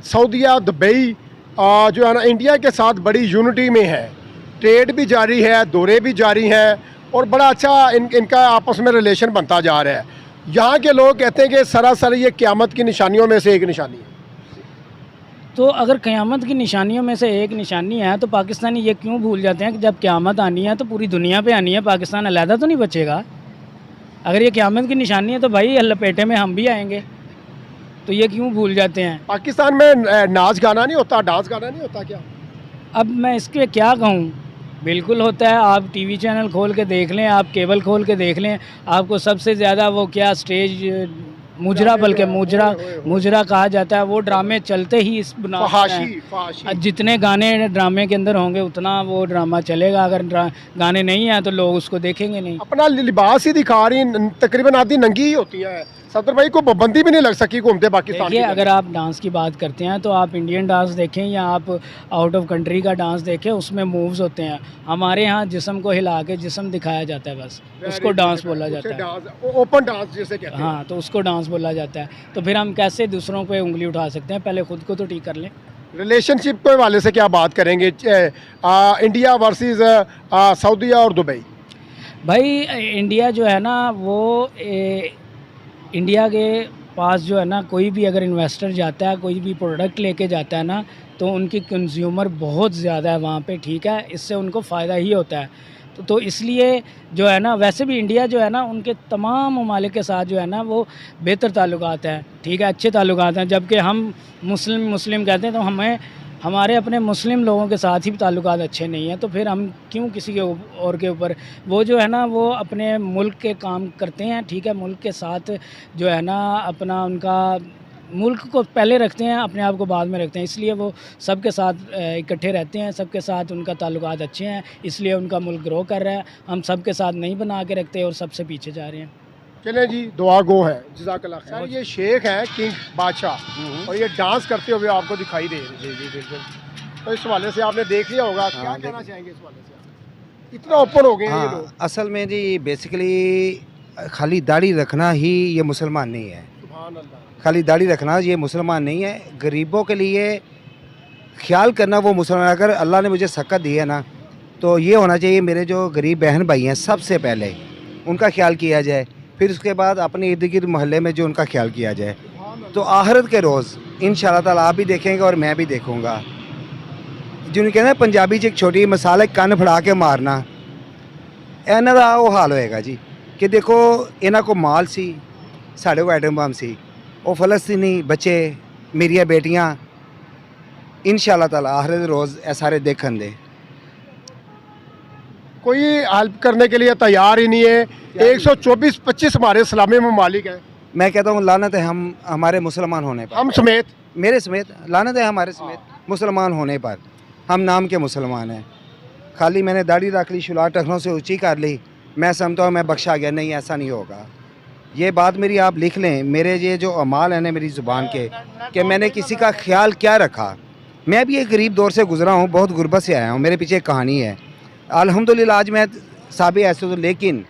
सऊदीया, दुबई जो है ना इंडिया के साथ बड़ी यूनिटी में है, ट्रेड भी जारी है, दौरे भी जारी हैं, और बड़ा अच्छा इनका आपस में रिलेशन बनता जा रहा है। यहाँ के लोग कहते हैं कि सरासर ये क़यामत की निशानियों में से एक निशानी है। तो अगर क़यामत की निशानियों में से एक निशानी है, तो पाकिस्तानी ये क्यों भूल जाते हैं कि जब क़यामत आनी है तो पूरी दुनिया पे आनी है, पाकिस्तान अलहदा तो नहीं बचेगा। अगर ये क़यामत की निशानी है तो भाई लपेटे में हम भी आएंगे, तो ये क्यों भूल जाते हैं? पाकिस्तान में नाच गाना नहीं होता, डांस गाना नहीं होता क्या? अब मैं इसके क्या कहूँ, बिल्कुल होता है। आप टीवी चैनल खोल के देख लें, आप केबल खोल के देख लें, आपको सबसे ज़्यादा वो क्या स्टेज मुजरा, बल्कि मुजरा कहा जाता है, वो ड्रामे चलते ही इस फहाशी। जितने गाने ड्रामे के अंदर होंगे उतना वो ड्रामा चलेगा। अगर गाने नहीं हैं तो लोग उसको देखेंगे नहीं। अपना लिबास ही दिखा रही, तकरीबन आधी नंगी ही होती है। सदर भाई को पाबंदी भी नहीं लग सकी घूमते पाकिस्तान। देखिए, अगर आप डांस की बात करते हैं तो आप इंडियन डांस देखें या आप आउट ऑफ कंट्री का डांस देखें, उसमें मूव्स होते हैं। हमारे यहाँ जिस्म को हिला के जिस्म दिखाया जाता है, बस उसको डांस बोला जाता है, ओपन डांस जिसे कहते हैं। हाँ, तो उसको डांस बोला जाता है। तो फिर हम कैसे दूसरों पे उंगली उठा सकते हैं? पहले खुद को तो ठीक कर लें। रिलेशनशिप के हवाले से क्या बात करेंगे, इंडिया वर्सेस सऊदीया और दुबई? भाई इंडिया जो है ना, वो इंडिया के पास जो है ना, कोई भी अगर इन्वेस्टर जाता है, कोई भी प्रोडक्ट लेके जाता है ना, तो उनकी कंज्यूमर बहुत ज़्यादा है वहाँ पे, ठीक है, इससे उनको फ़ायदा ही होता है। तो इसलिए जो है ना, वैसे भी इंडिया जो है ना, उनके तमाम ममालिक के साथ जो है ना वो बेहतर ताल्लुकात हैं, ठीक है, अच्छे ताल्लुकात हैं। जबकि हम मुस्लिम कहते हैं, तो हमें हमारे अपने मुस्लिम लोगों के साथ ही ताल्लुकात अच्छे नहीं हैं, तो फिर हम क्यों किसी के और के ऊपर? वो जो है ना, वो अपने मुल्क के काम करते हैं, ठीक है, मुल्क के साथ जो है ना अपना उनका मुल्क को पहले रखते हैं, अपने आप को बाद में रखते हैं, इसलिए वो सबके साथ इकट्ठे रहते हैं, सबके साथ उनका ताल्लुकात अच्छे हैं, इसलिए उनका मुल्क ग्रो कर रहा है। हम सबके साथ नहीं बना के रखते और सबसे पीछे जा रहे हैं। चलें जी, दुआ गो है, जज़ाकल्लाह खैर। ये शेख है किंग बादशाह, और ये डांस करते हुए आपको दिखाई दे रहे हैं। जी बिल्कुल। तो इस हवाले से आपने देख लिया होगा, क्या कहना चाहेंगे इस हवाले से? इतना ओपन हो गए हैं ये लोग। असल में जी बेसिकली खाली दाढ़ी रखना ही ये मुसलमान नहीं है। सुभान अल्लाह। खाली दाढ़ी रखना ये मुसलमान नहीं है। गरीबों के लिए ख्याल करना वो मुसलमान। अगर अल्लाह ने मुझे सकत दी है ना, तो ये होना चाहिए मेरे जो गरीब बहन भाई हैं, सबसे पहले उनका ख्याल किया जाए, फिर उसके बाद अपने इर्द गिर्द मोहल्ले में जो उनका ख्याल किया जाए। तो आखिरत के रोज़ इंशाअल्लाह ताला आप भी देखेंगे और मैं भी देखूँगा। जिन्हें कहते हैं पंजाबी च एक छोटी मिसाल है, कन्न फड़ा के मारना, इन्हां दा वो हाल होएगा जी कि देखो इन्हां को माल सी, साढ़े को एटम बम सी, वो फलस्तीनी बच्चे मेरिया बेटियाँ इंशाअल्लाह ताला आखिरत रोज़ ए सारे देखन दे। कोई हेल्प करने के लिए तैयार ही नहीं है। 124-25 हमारे इस्लामी ममालिक हैं। मैं कहता हूँ लानत है हम हमारे मुसलमान होने पर, हम समेत, मेरे समेत लानत है हमारे समेत मुसलमान होने पर। हम नाम के मुसलमान हैं। खाली मैंने दाढ़ी रख ली, शुलार टखनों से ऊंची कर ली, मैं समझता हूँ मैं बख्शा गया। नहीं, ऐसा नहीं होगा। ये बात मेरी आप लिख लें, मेरे ये जो अमाल हैं ना मेरी ज़ुबान के, कि मैंने किसी का ख्याल क्या रखा। मैं भी एक गरीब दौर से गुज़रा हूँ, बहुत गुर्बत से आया हूँ, मेरे पीछे एक कहानी है। अल्हम्दुलिल्लाह आज मैं साबित ऐसे हूँ, लेकिन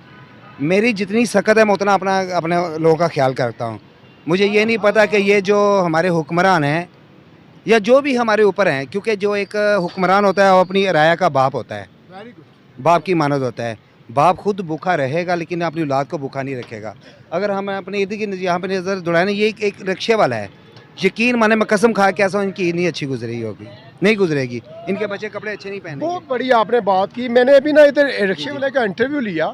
मेरी जितनी सकत है मैं उतना अपने लोगों का ख्याल करता हूँ। मुझे ये नहीं पता कि ये जो हमारे हुक्मरान हैं या जो भी हमारे ऊपर हैं, क्योंकि जो एक हुक्मरान होता है वो अपनी राया का बाप होता है, बाप की मानद होता है। बाप खुद भूखा रहेगा लेकिन अपनी औलाद को भूखा नहीं रखेगा। अगर हम अपने इर्द गिर्द यहाँ पे नज़र दौड़ाएं ना, ये एक रिक्शे वाला है, यकीन माने मैं कसम खा के ऐसा हूं, इनकी इतनी अच्छी गुजरी होगी, नहीं गुजरेगी। इनके बच्चे कपड़े अच्छे नहीं पहने। बहुत बड़ी आपने बात की। मैंने अभी ना इधर रिक्शे वाले का इंटरव्यू लिया,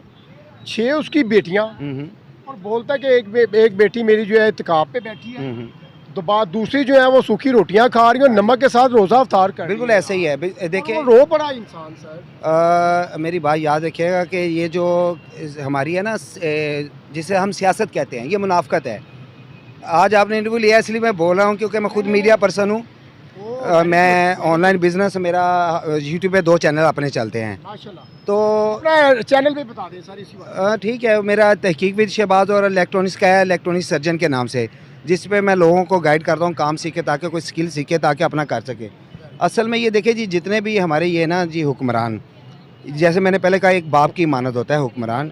6 उसकी बेटियां, और बोलता है कि एक बेटी मेरी जो है इत्काफ पे बैठी है, तो बात दूसरी जो है वो सूखी रोटियां खा रही है, नमक के साथ रोज़ा अफ्तार कर रही है। बिल्कुल ऐसे ही है। देखिए रो पड़ा इंसान सर। मेरी बात याद रखिएगा कि ये जो हमारी है ना, जिसे हम सियासत कहते हैं, ये मुनाफकत है। आज आपने इंटरव्यू लिया इसलिए मैं बोल रहा हूँ क्योंकि मैं खुद मीडिया पर्सन हूँ। मैं ऑनलाइन बिजनेस, मेरा यूट्यूब पे 2 चैनल अपने चलते हैं, माशाल्लाह। तो चैनल पे बता दें सर इसी बात। ठीक है। मेरा तहकीक विद शहबाज और इलेक्ट्रॉनिक्स का है, इलेक्ट्रॉनिक सर्जन के नाम से, जिस पे मैं लोगों को गाइड करता हूँ काम सीखे, ताकि कोई स्किल सीखे, ताकि अपना कर सके। असल में ये देखिए जी, जितने भी हमारे ये ना जी हुक्मरान, जैसे मैंने पहले कहा एक बाप की मानद होता है हुक्मरान,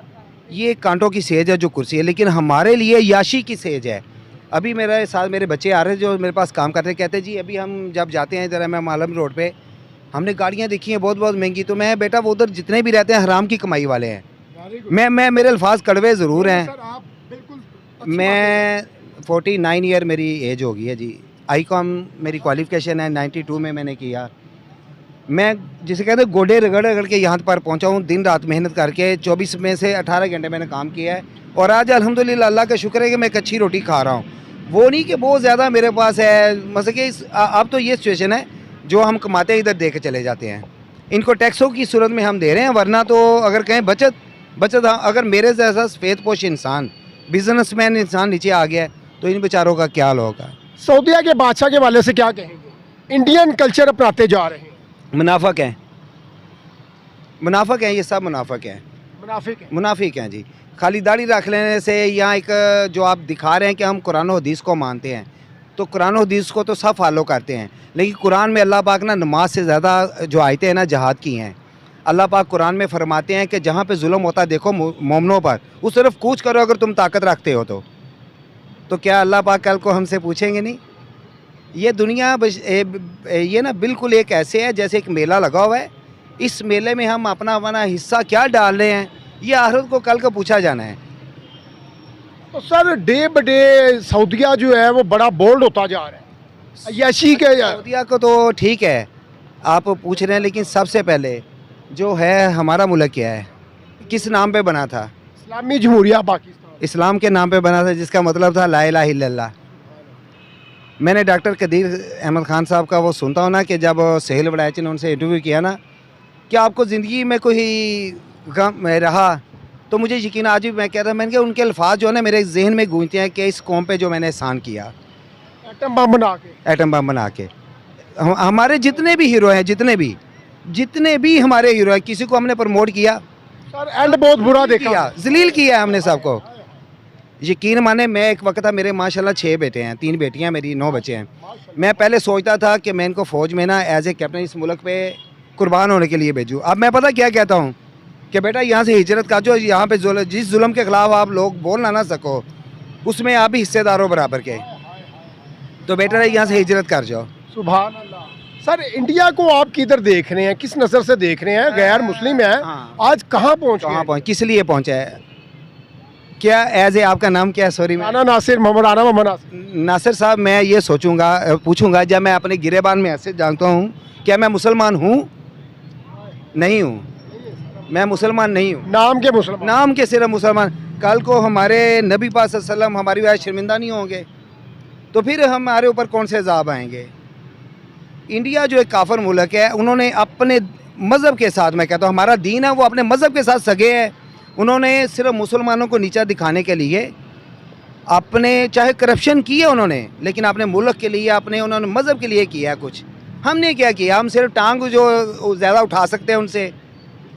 ये कांटों की सेज है जो कुर्सी है, लेकिन हमारे लिए याशी की सेज है। अभी मेरे साथ मेरे बच्चे आ रहे हैं जो मेरे पास काम करते हैं, कहते हैं जी अभी हम जब जाते हैं इधर मैं मालम रोड पे, हमने गाड़ियाँ देखी हैं बहुत बहुत महंगी, तो मैं बेटा वो उधर जितने भी रहते हैं हराम की कमाई वाले हैं। मैं मेरे अल्फाज कड़वे ज़रूर हैं। मैं 49 ईयर मेरी एज हो गई है जी। आईकॉम मेरी क्वालिफ़िकेशन है, 92 में मैंने किया। मैं जिसे कहते हैं गोडे रगड़ रगड़ के यहाँ पर पहुँचा हूँ, दिन रात मेहनत करके। 24 में से 18 घंटे मैंने काम किया है, और आज अल्हम्दुलिल्लाह अल्लाह का शुक्र है कि मैं एक अच्छी रोटी खा रहा हूँ। वो नहीं कि बहुत ज़्यादा मेरे पास है, मतलब कि अब तो ये सिचुएशन है, जो हम कमाते हैं इधर दे के चले जाते हैं। इनको टैक्सों की सूरत में हम दे रहे हैं, वरना तो अगर कहें बचत अगर मेरे जैसा सफ़ेद पोश इंसान, बिजनेसमैन इंसान नीचे आ गया है, तो इन बेचारों का क्या होगा। सऊदीया के बादशाह के वाले से क्या कहेंगे? इंडियन कल्चर अपनाते जा रहे हैं। मुनाफिक हैं, ये सब मुनाफिक हैं, मुनाफिक हैं जी। खाली दाढ़ी रख लेने से, या एक जो आप दिखा रहे हैं कि हम कुरान और हदीस को मानते हैं, तो कुरान और हदीस को तो सब फॉलो करते हैं, लेकिन कुरान में अल्लाह पाक ना नमाज से ज़्यादा जो आयतें हैं ना जहाद की हैं। अल्लाह पाक कुरान में फरमाते हैं कि जहाँ पे जुल्म होता है देखो मोमनों पर, उस तरफ कूच करो अगर तुम ताकत रखते हो तो क्या अल्लाह पाक कल को हमसे पूछेंगे नहीं? ये दुनिया ये ना बिल्कुल एक ऐसे है जैसे एक मेला लगा हुआ है, इस मेले में हम अपना हिस्सा क्या डाल रहे हैं, ये आखिरत को कल को पूछा जाना है। तो सर डे ब डे सऊदीया जो है वो बड़ा बोल्ड होता जा रहा है, यशी के सऊदीया को तो ठीक है आप पूछ रहे हैं, लेकिन सबसे पहले जो है हमारा मुल्क क्या है, किस नाम पे बना था? इस्लामी जमहूरिया पाकिस्तान, इस्लाम के नाम पे बना था, जिसका मतलब था ला इलाहा इल्लल्लाह। मैंने डॉक्टर कदीर अहमद खान साहब का वो सुनता हूँ ना, कि जब सहेल बड़ाची ने उनसे इंटरव्यू किया ना कि आपको ज़िंदगी में कोई गम रहा, तो मुझे यकीन आज भी मैं कहता, मैंने कहा उनके अल्फाज जो है ना मेरे जहन में गूंजते हैं कि इस कौम पे जो मैंने एहसान किया, एटम बम बना के हमारे जितने भी हीरो हैं, जितने भी हमारे हीरो हैं, किसी को हमने प्रमोट किया सर, एंड बहुत बुरा देखा, जलील किया हमने सबको। यकीन माने मैं एक वक्त था, मेरे माशाल्लाह 6 बेटे हैं, 3 बेटियां मेरी, 9 बच्चे हैं। मैं पहले सोचता था कि मैं इनको फ़ौज में ना एज ए कैप्टन इस मुल्क पे कुर्बान होने के लिए भेजूँ। अब मैं पता क्या कहता हूँ कि बेटा यहाँ से हिजरत कर जो, यहाँ पे जिस जुल्म के ख़िलाफ़ आप लोग बोल ना सको, उसमें आप भी हिस्सेदार हो बराबर के, तो बेटर है यहाँ से हिजरत कर जाओ। सुभान अल्लाह। सर इंडिया को आप किधर देख रहे हैं, किस नज़र से देख रहे हैं? गैर मुस्लिम है, आज कहाँ पहुँच, किस लिए पहुँचा है? क्या एज ए आपका नाम क्या है? सॉरी, राना नासिर, मोहम्मद राना मोहम्मद नासिर साहब, मैं ये पूछूंगा जब मैं अपने गिरेबान में ऐसे जानता हूँ, क्या मैं मुसलमान हूँ? नहीं हूँ, मैं मुसलमान नहीं हूँ। नाम के सिर्फ मुसलमान। कल को हमारे नबी पाक सल्लल्लाहु अलैहि वसल्लम हमारी वजह शर्मिंदा नहीं होंगे, तो फिर हमारे ऊपर कौन से अज़ाब आएंगे? इंडिया जो एक काफिर मुल्क है, उन्होंने अपने मज़हब के साथ, मैं कहता हूँ हमारा दीन है वो अपने मज़हब के साथ सगे है। उन्होंने सिर्फ मुसलमानों को नीचा दिखाने के लिए अपने चाहे करप्शन की है उन्होंने, लेकिन अपने मुल्क के लिए, उन्होंने मज़हब के लिए किया है कुछ। हमने क्या किया? हम सिर्फ टांग जो ज़्यादा उठा सकते हैं उनसे,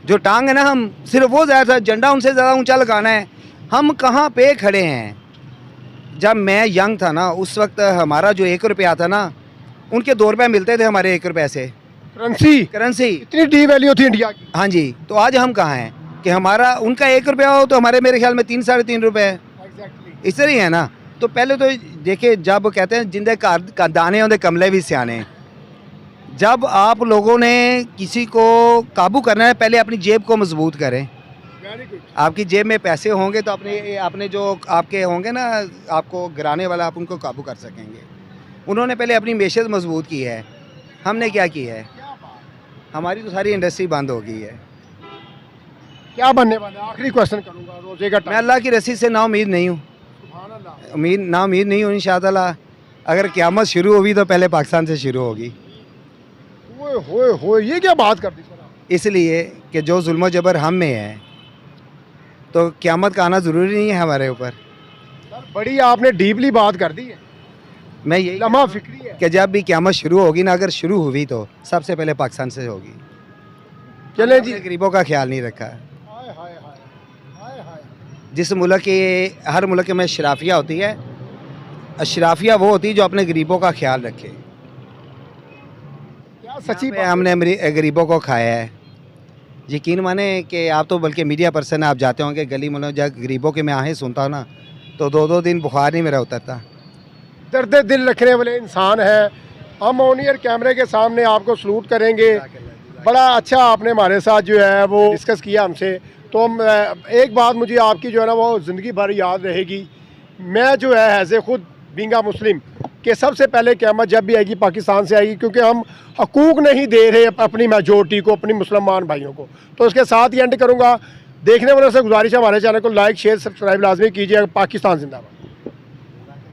जो टांग है ना, हम सिर्फ वो ज़्यादा, झंडा उनसे ज़्यादा ऊंचा लगाना है। हम कहाँ पे खड़े हैं। जब मैं यंग था ना, उस वक्त हमारा जो 1 रुपया था ना, उनके 2 रुपये मिलते थे हमारे 1 रुपये से करेंसी। इतनी डी वैल्यू थी इंडिया की। हाँ जी, तो आज हम कहाँ हैं कि हमारा उनका 1 रुपया हो तो हमारे मेरे ख्याल में 3 साढ़े 3 रुपये है, इस तरह ही है ना। तो पहले तो देखिए, जब कहते हैं जिंदे का दाने होंगे कमले भी सियाने, जब आप लोगों ने किसी को काबू करना है, पहले अपनी जेब को मजबूत करें। आपकी जेब में पैसे होंगे तो अपने जो आपके होंगे ना, आपको गिराने वाला, आप उनको काबू कर सकेंगे। उन्होंने पहले अपनी मैशत मजबूत की है, हमने क्या की है? हमारी तो सारी इंडस्ट्री बंद हो गई है। क्या बनने वाला है? आखिरी क्वेश्चन करूंगा, रोजे का मैं अल्लाह की रस्सी से नाउमीद नहीं हूँ, नाउमीद नहीं हूँ। इंशाअल्लाह अगर क़यामत शुरू होगी तो पहले पाकिस्तान से शुरू होगी। होए ये क्या बात कर दी सर आप? इसलिए कि जो जुल्म जबर हम में है, तो क़यामत का आना ज़रूरी नहीं है हमारे ऊपर। सर बड़ी आपने डीपली बात कर दी है। मैं यही लम्हा फिक्री है कि जब भी क़यामत शुरू होगी ना, अगर शुरू हुई तो सबसे पहले पाकिस्तान से होगी। चलें जी। गरीबों का ख्याल नहीं रखा। हाय हाय हाय हाय हाय। जिस मुल्क के, हर मुल्क में अशराफिया होती है, अशराफिया वो होती है जो अपने गरीबों का ख्याल रखे। क्या सच्ची में हमने गरीबों को खाया है। यकीन माने कि आप तो बल्कि मीडिया पर्सन आप जाते होंगे गली में, जब गरीबों के मैं आहें सुनता हूँ ना, तो 2-2 दिन बुखार नहीं मेरा उतरता। दर्द दिल रखने वाले इंसान है। हम ऑन ईयर कैमरे के सामने आपको सलूट करेंगे। बड़ा अच्छा आपने हमारे साथ जो है वो डिस्कस किया हमसे। तो एक बात मुझे आपकी जो है ना वो ज़िंदगी भर याद रहेगी। मैं जो है एज ए खुद बींगा मुस्लिम कि सबसे पहले क़यामत जब भी आएगी पाकिस्तान से आएगी, क्योंकि हम हकूक़ नहीं दे रहे अपनी मेजोरिटी को, अपनी मुसलमान भाइयों को। तो इसके साथ ही एंड करूँगा। देखने वालों से गुजारिश है, हमारे चैनल को लाइक शेयर सब्सक्राइब लाजमी कीजिए। पाकिस्तान जिंदाबाद।